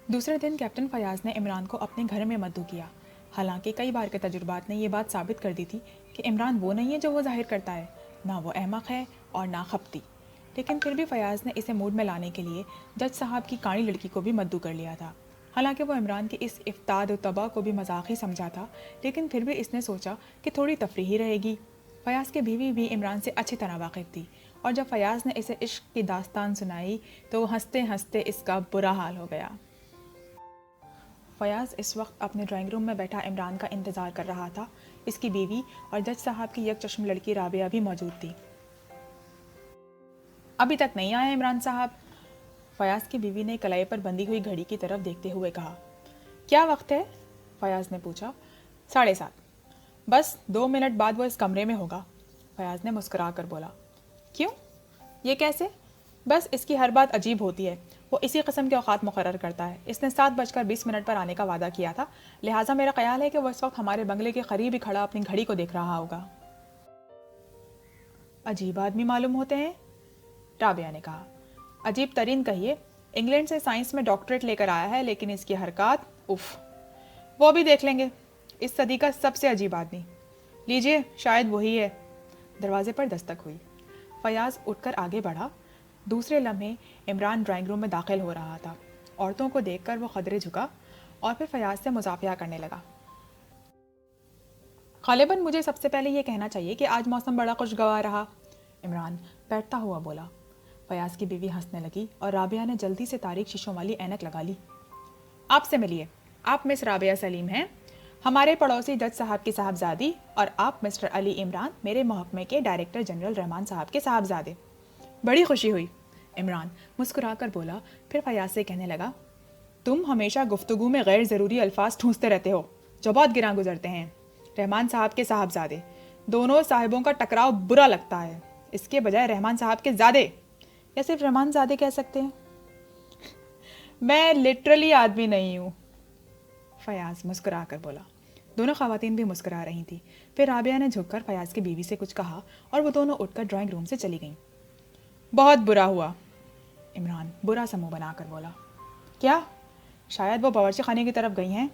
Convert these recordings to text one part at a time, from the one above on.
دوسرے دن کیپٹن فیاض نے عمران کو اپنے گھر میں مدعو کیا، حالانکہ کئی بار کے تجربات نے یہ بات ثابت کر دی تھی کہ عمران وہ نہیں ہے جو وہ ظاہر کرتا ہے، نہ وہ احمق ہے اور نہ خپتی، لیکن پھر بھی فیاض نے اسے موڈ میں لانے کے لیے جج صاحب کی کاڑی لڑکی کو بھی مدعو کر لیا تھا۔ حالانکہ وہ عمران کی اس افتاد و طبع کو بھی مذاقی سمجھا تھا، لیکن پھر بھی اس نے سوچا کہ تھوڑی تفریحی رہے گی۔ فیاض کی بیوی بھی عمران سے اچھی طرح واقف تھی، اور جب فیاض نے اسے عشق کی داستان سنائی تو وہ ہنستے ہنستے اس کا برا حال ہو گیا۔ فیاض اس وقت اپنے ڈرائنگ روم میں بیٹھا عمران کا انتظار کر رہا تھا۔ اس کی بیوی اور جج صاحب کی یک چشم لڑکی رابعہ بھی موجود تھی۔ ابھی تک نہیں آئے عمران صاحب؟ فیاض کی بیوی نے کلائی پر بندھی ہوئی گھڑی کی طرف دیکھتے ہوئے کہا۔ کیا وقت ہے؟ فیاض نے پوچھا۔ 7:30۔ بس 2 منٹ بعد وہ اس کمرے میں ہوگا، فیاض نے مسکرا کر بولا۔ کیوں؟ یہ کیسے؟ بس اس کی ہر بات عجیب ہوتی ہے، وہ اسی قسم کے اوقات مقرر کرتا ہے۔ اس نے 7:20 پر آنے کا وعدہ کیا تھا، لہٰذا میرا خیال ہے کہ وہ اس وقت ہمارے بنگلے کے قریب ہی کھڑا اپنی گھڑی کو دیکھ رہا ہوگا۔ عجیب آدمی معلوم ہوتے ہیں، رابعہ نے کہا۔ عجیب ترین کہیے، انگلینڈ سے سائنس میں ڈاکٹریٹ لے کر آیا ہے، لیکن اس کی حرکات اف، وہ بھی دیکھ لیں گے۔ اس صدی کا سب سے عجیب آدمی، لیجئے شاید وہی ہے۔ دروازے پر دستک ہوئی، فیاض اٹھ کر آگے بڑھا۔ دوسرے لمحے عمران ڈرائنگ روم میں داخل ہو رہا تھا۔ عورتوں کو دیکھ کر وہ قدرے جھکا اور پھر فیاض سے مزافیہ کرنے لگا۔ غالباً مجھے سب سے پہلے یہ کہنا چاہیے کہ آج موسم بڑا خوشگوار رہا، عمران بیٹھتا ہوا بولا۔ فیاض کی بیوی ہنسنے لگی اور رابعہ نے جلدی سے تاریک شیشوں والی اینک لگا لی۔ آپ سے ملیے، آپ مس رابعہ سلیم ہیں، ہمارے پڑوسی جج صاحب کی صاحبزادی، اور آپ مسٹر علی عمران، میرے محکمے کے ڈائریکٹر جنرل رحمان صاحب کے صاحبزادے۔ بڑی خوشی ہوئی، عمران مسکرا کر بولا، پھر فیاض سے کہنے لگا، تم ہمیشہ گفتگو میں غیر ضروری الفاظ ٹھونستے رہتے ہو جو بہت گراں گزرتے ہیں۔ رحمان صاحب کے صاحبزادے، دونوں صاحبوں کا ٹکراؤ برا لگتا ہے، اس کے بجائے رحمان صاحب کے زادے، یا صرف رحمان زادے کہہ سکتے ہیں۔ میں لٹرلی آدمی نہیں ہوں، فیاض مسکرا کر بولا۔ دونوں خواتین بھی مسکرا رہی تھیں۔ پھر رابعہ نے جھک کر فیاض کی بیوی سے کچھ کہا اور وہ دونوں اٹھ کر ڈرائنگ روم سے چلی گئیں۔ بہت برا ہوا، عمران برا سا منہ بنا کر بولا۔ کیا؟ شاید وہ باورچی خانے کی طرف گئی ہیں،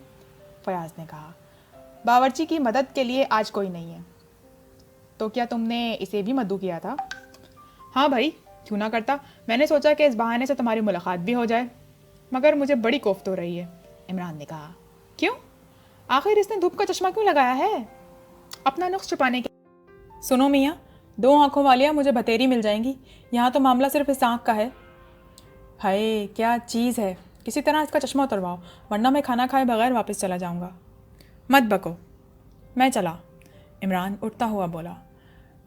فیاض نے کہا۔ باورچی کی مدد کے لیے آج کوئی نہیں ہے۔ تو کیا تم نے اسے بھی مدعو کیا تھا؟ ہاں بھائی، کیوں نہ کرتا، میں نے سوچا کہ اس بہانے سے تمہاری ملاقات بھی ہو جائے، مگر مجھے بڑی کوفت ہو رہی ہے، عمران نے کہا۔ کیوں؟ آخر اس نے دھوپ کا چشمہ کیوں لگایا ہے؟ اپنا نقص چھپانے کے۔ سنو میاں، 2 آنکھوں والیاں مجھے بتیری مل جائیں گی، یہاں تو معاملہ صرف اس آنکھ کا ہے۔ ہائے کیا چیز ہے، کسی طرح اس کا چشمہ اترواؤ، ورنہ میں کھانا کھائے بغیر واپس چلا جاؤں گا۔ مت بکو، میں چلا، عمران اٹھتا ہوا بولا۔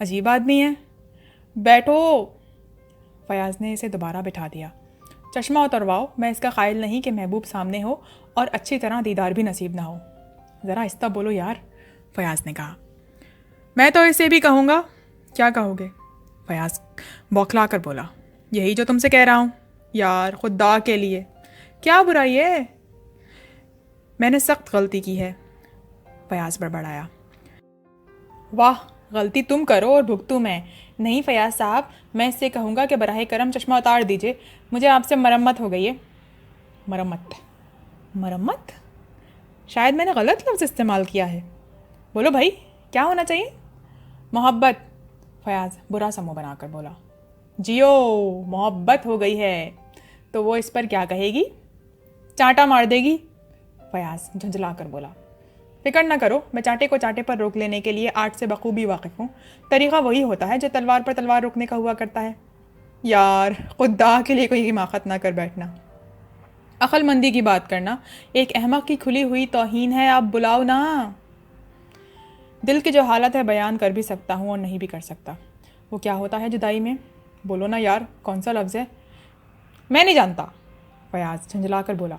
عجیب آدمی ہے، بیٹھو، فیاض نے اسے دوبارہ بٹھا دیا۔ چشمہ اترواؤ، میں اس کا قائل نہیں کہ محبوب سامنے ہو اور اچھی طرح دیدار بھی نصیب نہ ہو۔ ذرا آہستہ بولو یار، فیاض نے کہا۔ میں تو اسے بھی کہوں گا۔ کیا کہو گے؟ فیاض بوکھلا کر بولا۔ یہی جو تم سے کہہ رہا ہوں۔ یار خدا کے لیے، کیا برائی ہے؟ میں نے سخت غلطی کی ہے، فیاض بڑبڑایا۔ واہ، غلطی تم کرو اور بھگتوں میں۔ نہیں فیاض صاحب، میں اس سے کہوں گا کہ براہ کرم چشمہ اتار دیجئے، مجھے آپ سے مرمت ہو گئی ہے۔ مرمت؟ شاید میں نے غلط لفظ استعمال کیا ہے، بولو بھائی کیا ہونا چاہیے؟ محبت، فیاض برا سا منہ بنا کر بولا۔ جیو، محبت ہو گئی ہے تو وہ اس پر کیا کہے گی؟ چانٹا مار دے گی، فیاض جھنجھلا کر بولا۔ فکر نہ کرو، میں چانٹے کو چانٹے پر روک لینے کے لیے آرٹ سے بخوبی واقف ہوں۔ طریقہ وہی ہوتا ہے جو تلوار پر تلوار روکنے کا ہوا کرتا ہے۔ یار خدا کے لیے کوئی حماقت نہ کر بیٹھنا، عقل مندی کی بات کرنا ایک احمق کی کھلی ہوئی توہین ہے، آپ بلاؤ نا۔ دل کی جو حالت ہے بیان کر بھی سکتا ہوں اور نہیں بھی کر سکتا۔ وہ کیا ہوتا ہے جدائی میں؟ بولو نا یار، کون سا لفظ ہے؟ میں نہیں جانتا، فیاض جھنجھلا کر بولا۔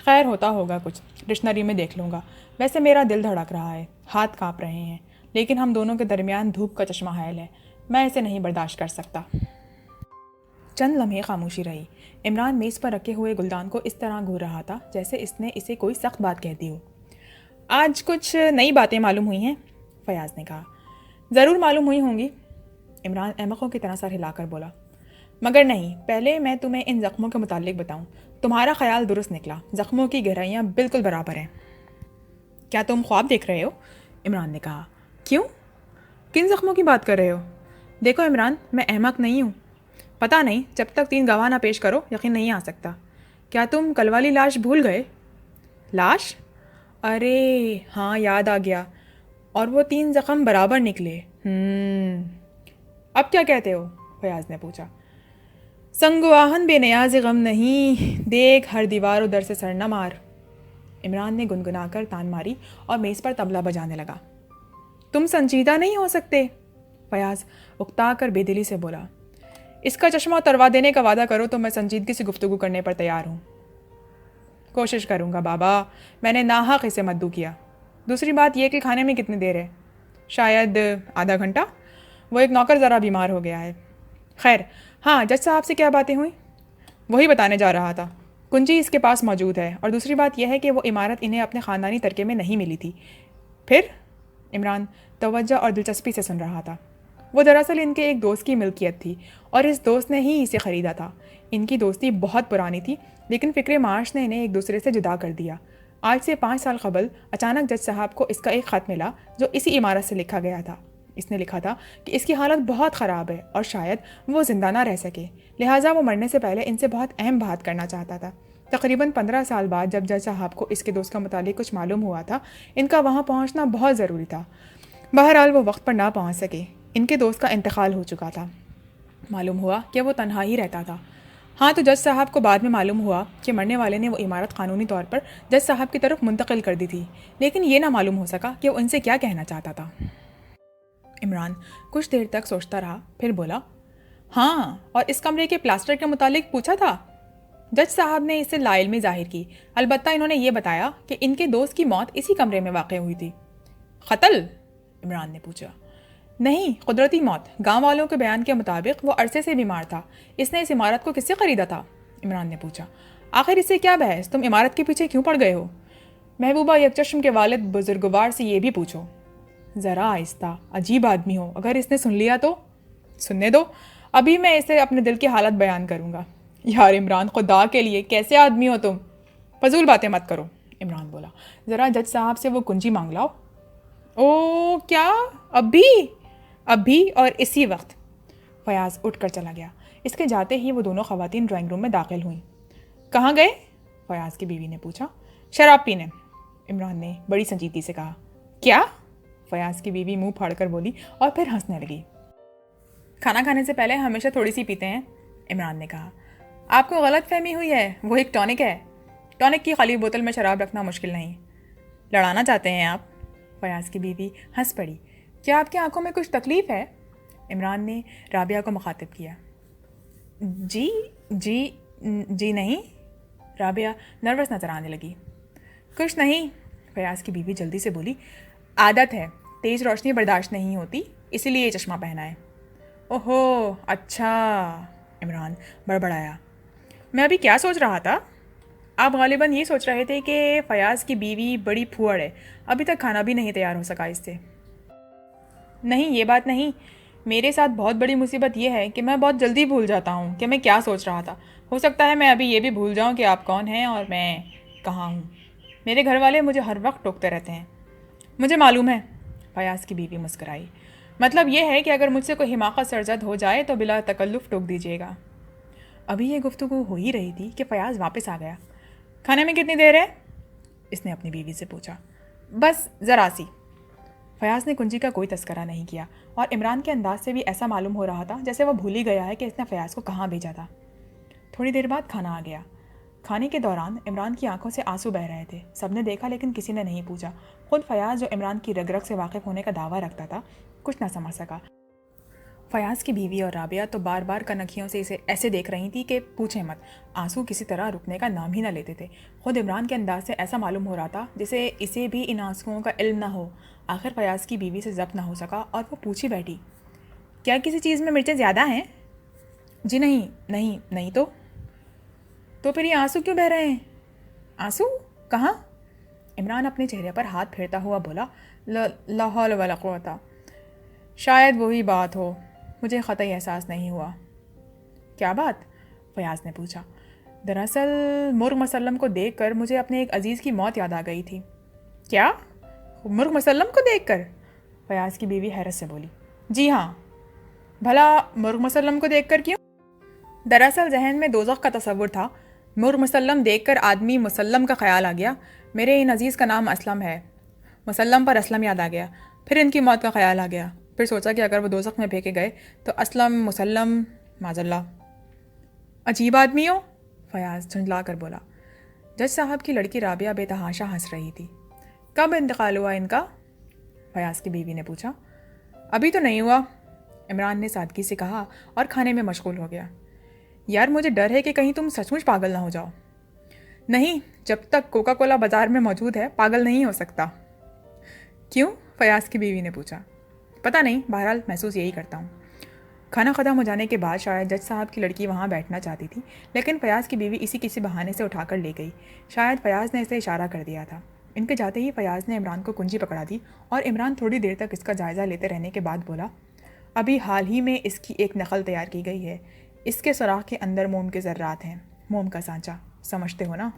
خیر ہوتا ہوگا کچھ، ڈکشنری میں دیکھ لوں گا۔ ویسے میرا دل دھڑک رہا ہے، ہاتھ کانپ رہے ہیں، لیکن ہم دونوں کے درمیان دھوپ کا چشمہ حائل ہے، میں اسے نہیں برداشت کر سکتا۔ چند لمحے خاموشی رہی۔ عمران میز پر رکھے ہوئے گلدان کو اس طرح گھور رہا تھا جیسے اس نے اسے کوئی سخت بات کہہ دی ہو۔ آج کچھ نئی باتیں معلوم ہوئی ہیں، فیاض نے کہا۔ ضرور معلوم ہوئی ہوں گی، عمران احمقوں کی طرح سر ہلا کر بولا۔ مگر نہیں، پہلے میں تمہیں ان زخموں کے متعلق بتاؤں۔ تمہارا خیال درست نکلا، زخموں کی گہرائیاں بالکل برابر ہیں۔ کیا تم خواب دیکھ رہے ہو؟ عمران نے کہا۔ کیوں؟ کن زخموں کی بات کر رہے ہو؟ دیکھو عمران، میں احمق نہیں ہوں۔ پتہ نہیں، جب تک 3 گواہ نہ پیش کرو یقین نہیں آ سکتا۔ کیا تم کل والی لاش بھول گئے؟ لاش؟ ارے ہاں، یاد آ گیا۔ اور وہ 3 زخم برابر نکلے۔ اب کیا کہتے ہو؟ فیاض نے پوچھا۔ سنگ و آہن بے نیاز غم نہیں، دیکھ ہر دیوار و در سے سر نہ مار۔ عمران نے گنگنا کر تان ماری اور میز پر طبلہ بجانے لگا۔ تم سنجیدہ نہیں ہو سکتے، فیاض اکتا کر بے دلی سے بولا۔ اس کا چشمہ اتروا دینے کا وعدہ کرو تو میں سنجیدگی سے گفتگو کرنے پر تیار ہوں۔ کوشش کروں گا بابا، میں نے ناحق اسے مدعو کیا۔ دوسری بات یہ کہ کھانے میں کتنی دیر ہے؟ شاید آدھا گھنٹہ۔ وہ ایک نوکر ذرا بیمار ہو گیا ہے۔ خیر، ہاں، جج صاحب سے کیا باتیں ہوئیں؟ وہی بتانے جا رہا تھا، کنجی اس کے پاس موجود ہے، اور دوسری بات یہ ہے کہ وہ عمارت انہیں اپنے خاندانی ترکے میں نہیں ملی تھی۔ پھر؟ عمران توجہ اور دلچسپی سے سن رہا تھا۔ وہ دراصل ان کے ایک دوست کی ملکیت تھی اور اس دوست نے ہی اسے خریدا تھا۔ ان کی دوستی بہت پرانی تھی، لیکن فکر معاش نے انہیں ایک دوسرے سے جدا کر دیا۔ آج سے 5 سال قبل اچانک جج صاحب کو اس کا ایک خط ملا جو اسی عمارت سے لکھا گیا تھا۔ اس نے لکھا تھا کہ اس کی حالت بہت خراب ہے اور شاید وہ زندہ نہ رہ سکے، لہٰذا وہ مرنے سے پہلے ان سے بہت اہم بات کرنا چاہتا تھا۔ تقریباً 15 سال بعد جب جج صاحب کو اس کے دوست کا متعلق کچھ معلوم ہوا تھا، ان کا وہاں پہنچنا بہت ضروری تھا۔ بہرحال وہ وقت پر نہ پہنچ سکے۔ ان کے دوست کا انتقال ہو چکا تھا۔ معلوم ہوا کہ وہ تنہا ہی رہتا تھا۔ ہاں، تو جج صاحب کو بعد میں معلوم ہوا کہ مرنے والے نے وہ عمارت قانونی طور پر جج صاحب کی طرف منتقل کر دی تھی، لیکن یہ نہ معلوم ہو سکا کہ وہ ان سے کیا کہنا چاہتا تھا۔ عمران کچھ دیر تک سوچتا رہا، پھر بولا، ہاں، اور اس کمرے کے پلاسٹر کے متعلق پوچھا تھا؟ جج صاحب نے اسے لا علمی ظاہر کی، البتہ انہوں نے یہ بتایا کہ ان کے دوست کی موت اسی کمرے میں واقع ہوئی تھی۔ قتل؟ عمران نے پوچھا۔ نہیں، قدرتی موت۔ گاؤں والوں کے بیان کے مطابق وہ عرصے سے بیمار تھا۔ اس نے اس عمارت کو کس سے خریدا تھا؟ عمران نے پوچھا۔ آخر اس سے کیا بحث، تم عمارت کے پیچھے کیوں پڑ گئے ہو؟ محبوبہ یکچشم کے والد بزرگوار سے یہ بھی پوچھو۔ ذرا آہستہ، عجیب آدمی ہو، اگر اس نے سن لیا تو؟ سننے دو، ابھی میں اسے اپنے دل کی حالت بیان کروں گا۔ یار عمران، خدا کے لیے کیسے آدمی ہو تم؟ فضول باتیں مت کرو، عمران بولا۔ ذرا جج صاحب سے وہ کنجی مانگ لاؤ۔ او کیا؟ ابھی اور اسی وقت؟ فیاض اٹھ کر چلا گیا۔ اس کے جاتے ہی وہ دونوں خواتین ڈرائنگ روم میں داخل ہوئیں۔ کہاں گئے؟ فیاض کی بیوی نے پوچھا۔ شراب پینے، عمران نے بڑی سنجیدگی سے کہا۔ کیا؟ فیاض کی بیوی منہ پھاڑ کر بولی اور پھر ہنسنے لگی۔ کھانا کھانے سے پہلے ہمیشہ تھوڑی سی پیتے ہیں، عمران نے کہا۔ آپ کو غلط فہمی ہوئی ہے، وہ ایک ٹونک ہے۔ ٹونک کی خالی بوتل میں شراب رکھنا مشکل نہیں۔ لڑانا چاہتے ہیں آپ؟ فیاض کی بیوی ہنس پڑی۔ کیا آپ کی آنکھوں میں کچھ تکلیف ہے؟ عمران نے رابعہ کو مخاطب کیا۔ جی نہیں، رابعہ نروس نظر آنے لگی۔ کچھ نہیں، فیاض کی بیوی جلدی سے بولی۔ عادت ہے، تیز روشنی برداشت نہیں ہوتی، اسی لیے یہ چشمہ پہنا ہے۔ اوہو اچھا، عمران بڑبڑایا۔ میں ابھی کیا سوچ رہا تھا؟ آپ غالباً یہ سوچ رہے تھے کہ فیاض کی بیوی بڑی پھوڑ ہے، ابھی تک کھانا بھی نہیں تیار ہو سکا اس سے۔ نہیں، یہ بات نہیں، میرے ساتھ بہت بڑی مصیبت یہ ہے کہ میں بہت جلدی بھول جاتا ہوں کہ میں کیا سوچ رہا تھا۔ ہو سکتا ہے میں ابھی یہ بھی بھول جاؤں کہ آپ کون ہیں اور میں کہاں ہوں۔ میرے گھر والے مجھے ہر وقت ٹوکتے رہتے ہیں۔ مجھے معلوم ہے، فیاض کی بیوی مسکرائی۔ مطلب یہ ہے کہ اگر مجھ سے کوئی حماقت سرزد ہو جائے تو بلا تکلف ٹوک دیجیے گا۔ ابھی یہ گفتگو ہو ہی رہی تھی کہ فیاض واپس آ گیا۔ کھانے میں کتنی دیر ہے؟ اس نے اپنی بیوی سے پوچھا۔ بس ذرا سی۔ فیاض نے کنجی کا کوئی تذکرہ نہیں کیا اور عمران کے انداز سے بھی ایسا معلوم ہو رہا تھا جیسے وہ بھول ہی گیا ہے کہ اس نے فیاض کو کہاں بھیجا تھا۔ تھوڑی دیر بعد کھانا آ گیا۔ کھانے کے دوران عمران کی آنکھوں سے آنسو بہہ رہے تھے۔ سب نے دیکھا لیکن کسی نے نہیں پوچھا۔ خود فیاض جو عمران کی رگ رگ سے واقف ہونے کا دعویٰ رکھتا تھا کچھ نہ سمجھ سکا۔ فیاض کی بیوی اور رابعہ تو بار بار کنکھیوں سے اسے ایسے دیکھ رہی تھی کہ پوچھے مت، آنسو کسی طرح رکنے کا نام ہی نہ لیتے تھے۔ خود عمران کے انداز سے ایسا معلوم ہو رہا تھا جسے اسے بھی ان آنسوؤں کا علم نہ ہو۔ آخر فیاض کی بیوی سے ضبط نہ ہو سکا اور وہ پوچھی بیٹھی، کیا کسی چیز میں مرچیں زیادہ ہیں؟ جی نہیں تو پھر یہ آنسو کیوں بہہ رہے ہیں؟ آنسو کہاں؟ عمران اپنے چہرے پر ہاتھ پھیرتا ہوا بولا، لا حول ولا قوت، شاید وہی بات ہو، مجھے قطعی احساس نہیں ہوا۔ کیا بات؟ فیاض نے پوچھا۔ دراصل مرغ مسلم کو دیکھ کر مجھے اپنے ایک عزیز کی موت یاد آ گئی تھی۔ کیا؟ مرغ مسلم کو دیکھ کر؟ فیاض کی بیوی حیرت سے بولی۔ جی ہاں۔ بھلا مرغ مسلم کو دیکھ کر کیوں؟ دراصل ذہن میں دوزخ کا تصور تھا۔ مرغ مسلم دیکھ کر آدمی مسلم کا خیال آ گیا۔ میرے ان عزیز کا نام اسلم ہے۔ مسلم پر اسلم یاد آ گیا۔ پھر ان کی موت کا خیال آ گیا۔ پھر سوچا کہ اگر وہ دوزخ میں پھینکے گئے تو اسلم مسلم معاذ اللہ۔ عجیب آدمی ہو، فیاض جھنجلا کر بولا۔ جج صاحب کی لڑکی رابعہ بے تحاشا ہنس رہی تھی۔ کب انتقال ہوا ان کا؟ فیاض کی بیوی نے پوچھا۔ ابھی تو نہیں ہوا، عمران نے سادگی سے کہا اور کھانے میں مشغول ہو گیا۔ یار مجھے ڈر ہے کہ کہیں تم سچ مچ پاگل نہ ہو جاؤ۔ نہیں، جب تک کوکا کولا بازار میں موجود ہے پاگل نہیں ہو سکتا۔ کیوں؟ فیاض کی بیوی نے پوچھا۔ پتہ نہیں، بہرحال محسوس یہی کرتا ہوں۔ کھانا ختم ہو جانے کے بعد شاید جج صاحب کی لڑکی وہاں بیٹھنا چاہتی تھی، لیکن فیاض کی بیوی کسی بہانے سے اٹھا کر لے گئی۔ شاید فیاض نے اسے اشارہ کر دیا تھا۔ ان کے جاتے ہی فیاض نے عمران کو کنجی پکڑا دی اور عمران تھوڑی دیر تک اس کا جائزہ لیتے رہنے کے بعد بولا، ابھی حال ہی میں اس کی ایک نقل تیار کی گئی ہے۔ اس کے سوراخ کے اندر موم کے ذرات ہیں۔ موم کا سانچہ، سمجھتے ہو نا؟